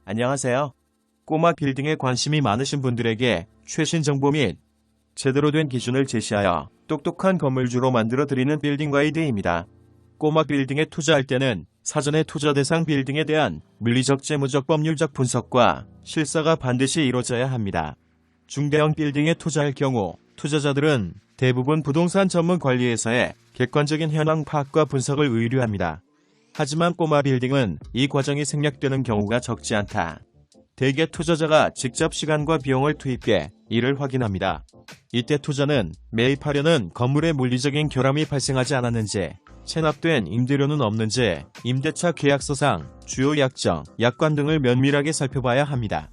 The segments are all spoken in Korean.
안녕하세요. 꼬마 빌딩에 관심이 많으신 분들에게 최신 정보 및 제대로 된 기준을 제시하여 똑똑한 건물주로 만들어드리는 빌딩 가이드입니다. 꼬마 빌딩에 투자할 때는 사전에 투자 대상 빌딩에 대한 물리적, 재무적, 법률적 분석과 실사가 반드시 이루어져야 합니다. 중대형 빌딩에 투자할 경우 투자자들은 대부분 부동산 전문 관리회사의 객관적인 현황 파악과 분석을 의뢰합니다. 하지만 꼬마 빌딩은 이 과정이 생략되는 경우가 적지 않다. 대개 투자자가 직접 시간과 비용을 투입해 이를 확인합니다. 이때 투자는 매입하려는 건물의 물리적인 결함이 발생하지 않았는지, 체납된 임대료는 없는지, 임대차 계약서상 주요 약정, 약관 등을 면밀하게 살펴봐야 합니다.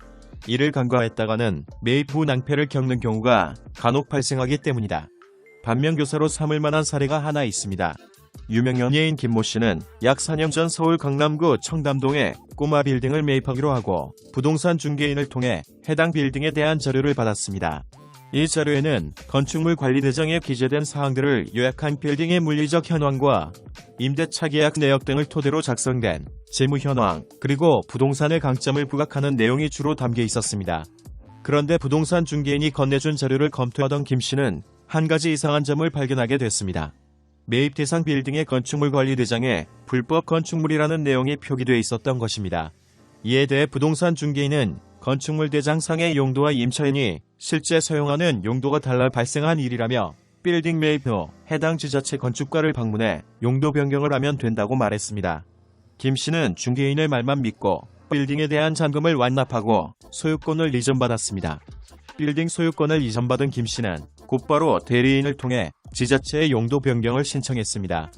이를 간과했다가는 매입 후 낭패를 겪는 경우가 간혹 발생하기 때문이다. 반면교사로 삼을 만한 사례가 하나 있습니다. 유명 연예인 김모 씨는 약 4년 전 서울 강남구 청담동에 꼬마 빌딩을 매입하기로 하고 부동산 중개인을 통해 해당 빌딩에 대한 자료를 받았습니다. 이 자료에는 건축물 관리대장에 기재된 사항들을 요약한 빌딩의 물리적 현황과 임대차 계약 내역 등을 토대로 작성된 재무 현황, 그리고 부동산의 강점을 부각하는 내용이 주로 담겨 있었습니다. 그런데 부동산 중개인이 건네준 자료를 검토하던 김 씨는 한 가지 이상한 점을 발견하게 됐습니다. 매입 대상 빌딩의 건축물 관리대장에 불법 건축물이라는 내용이 표기되어 있었던 것입니다. 이에 대해 부동산 중개인은 건축물 대장상의 용도와 임차인이 실제 사용하는 용도가 달라 발생한 일이라며 빌딩 매입 후 해당 지자체 건축가를 방문해 용도 변경을 하면 된다고 말했습니다. 김 씨는 중개인의 말만 믿고 빌딩에 대한 잔금을 완납하고 소유권을 이전받았습니다. 빌딩 소유권을 이전받은 김 씨는 곧바로 대리인을 통해 지자체의 용도 변경을 신청했습니다.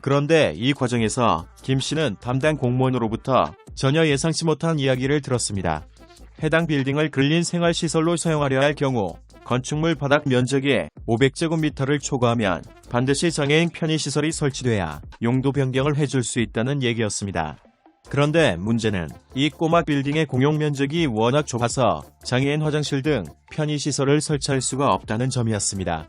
그런데 이 과정에서 김 씨는 담당 공무원으로부터 전혀 예상치 못한 이야기를 들었습니다. 해당 빌딩을 근린 생활시설로 사용하려 할 경우 건축물 바닥 면적이 500제곱미터를 초과하면 반드시 장애인 편의시설이 설치돼야 용도 변경을 해줄 수 있다는 얘기였습니다. 그런데 문제는 이 꼬마 빌딩의 공용 면적이 워낙 좁아서 장애인 화장실 등 편의시설을 설치할 수가 없다는 점이었습니다.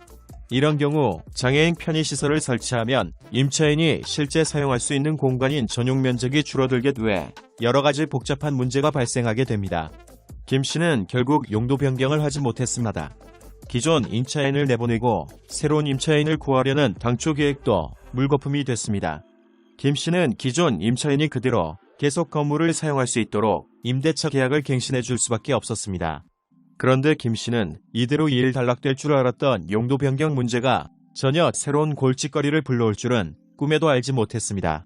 이런 경우 장애인 편의시설을 설치하면 임차인이 실제 사용할 수 있는 공간인 전용 면적이 줄어들게 돼 여러 가지 복잡한 문제가 발생하게 됩니다. 김 씨는 결국 용도 변경을 하지 못했습니다. 기존 임차인을 내보내고 새로운 임차인을 구하려는 당초 계획도 물거품이 됐습니다. 김 씨는 기존 임차인이 그대로 계속 건물을 사용할 수 있도록 임대차 계약을 갱신해 줄 수밖에 없었습니다. 그런데 김 씨는 이대로 일 단락될 줄 알았던 용도 변경 문제가 전혀 새로운 골칫거리를 불러올 줄은 꿈에도 알지 못했습니다.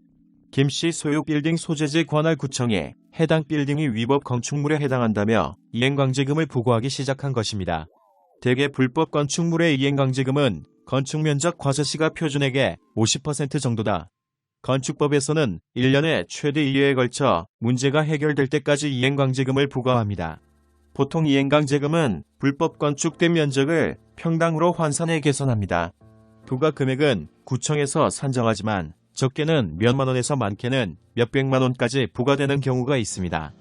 김 씨 소유 빌딩 소재지 관할구청이 해당 빌딩이 위법 건축물에 해당한다며 이행강제금을 부과하기 시작한 것입니다. 대개 불법 건축물의 이행강제금은 건축면적 과세시가 표준액의 50% 정도다. 건축법에서는 1년에 최대 2회에 걸쳐 문제가 해결될 때까지 이행강제금을 부과합니다. 보통 이행강제금은 불법 건축된 면적을 평당으로 환산해 계산합니다. 부과 금액은 구청에서 산정하지만 적게는 몇만 원에서 많게는 몇백만 원까지 부과되는 경우가 있습니다.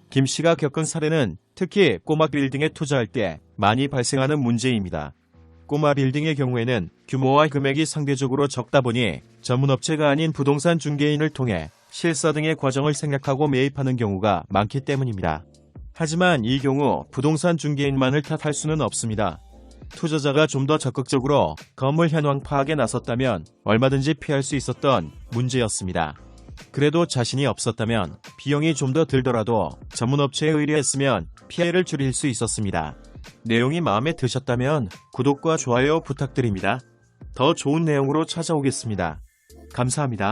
김 씨가 겪은 사례는 특히 꼬마 빌딩에 투자할 때 많이 발생하는 문제입니다. 꼬마 빌딩의 경우에는 규모와 금액이 상대적으로 적다 보니 전문업체가 아닌 부동산 중개인을 통해 실사 등의 과정을 생략하고 매입하는 경우가 많기 때문입니다. 하지만 이 경우 부동산 중개인만을 탓할 수는 없습니다. 투자자가 좀 더 적극적으로 건물 현황 파악에 나섰다면 얼마든지 피할 수 있었던 문제였습니다. 그래도 자신이 없었다면 비용이 좀 더 들더라도 전문업체에 의뢰했으면 피해를 줄일 수 있었습니다. 내용이 마음에 드셨다면 구독과 좋아요 부탁드립니다. 더 좋은 내용으로 찾아오겠습니다. 감사합니다.